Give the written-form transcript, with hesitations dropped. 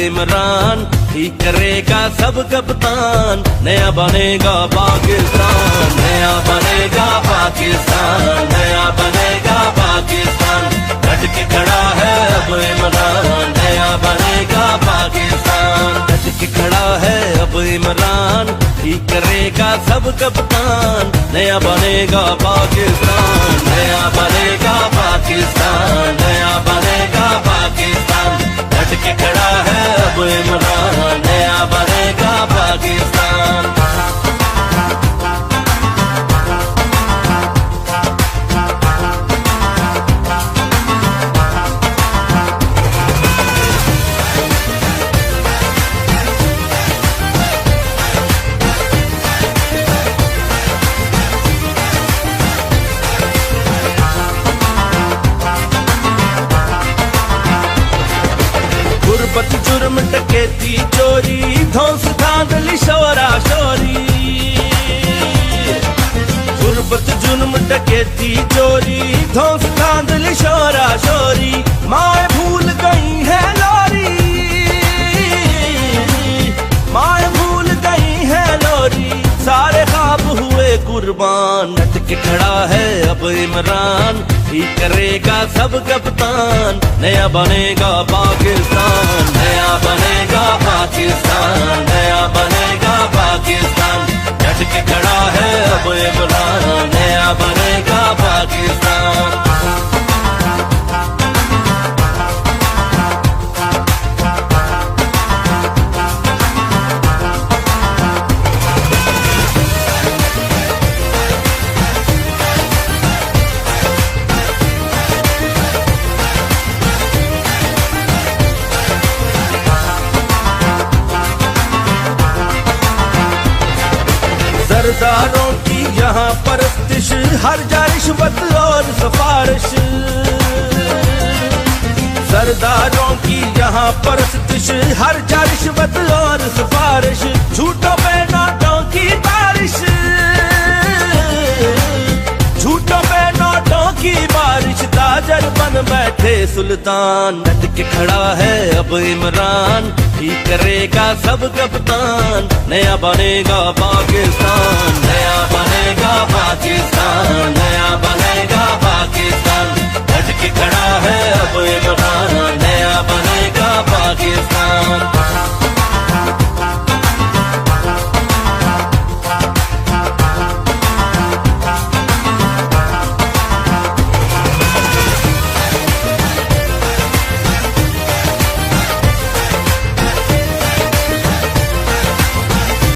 इमरान, ठीक करेगा सब कप्तान, नया बनेगा पाकिस्तान, नया बनेगा पाकिस्तान, नया बनेगा पाकिस्तान। डट के खड़ा है अब इमरान, नया बनेगा पाकिस्तान। डट के खड़ा है अब इमरान, ठीक करेगा सब कप्तान, नया बनेगा पाकिस्तान, नया बनेगा पाकिस्तान, नया बनेगा पाकिस्तान। डट के खड़ा है अब इमरान, नया बनेगा पाकिस्तान। गुर्बत जुर्म डकैती चोरी, धौंस धांधली शोरा शोरी। गुर्बत जुर्म डकैती चोरी, धौंस धांधली शोरा शोरी। माए भूल गई है लोरी, माए भूल गई है लोरी, सारे ख्वाब हुए कुर्बान। डट के खड़ा है अब इमरान, ठीक करेगा सब कप्तान, नया बनेगा पाकिस्तान, नया बनेगा पाकिस्तान, नया बनेगा पाकिस्तान। डट के खड़ा है अब इमरान, नया बनेगा पाकिस्तान। सरदारों की यहाँ परस्तिश, हर जा रिश्वत और सिफारिश। सरदारों की यहाँ परस्तिश, हर जा रिश्वत और सिफारिश। झूठों पे नोटों की बारिश, झूठों पे नोटों की बारिश। ताजर बन बैठे सुल्तान, डट के खड़ा है अब इमरान, ठीक करेगा सब कप्तान, नया बनेगा पाकिस्तान, नया बनेगा पाकिस्तान, नया बनेगा पाकिस्तान। डट के खड़ा है अब इमरान, नया बनेगा पाकिस्तान।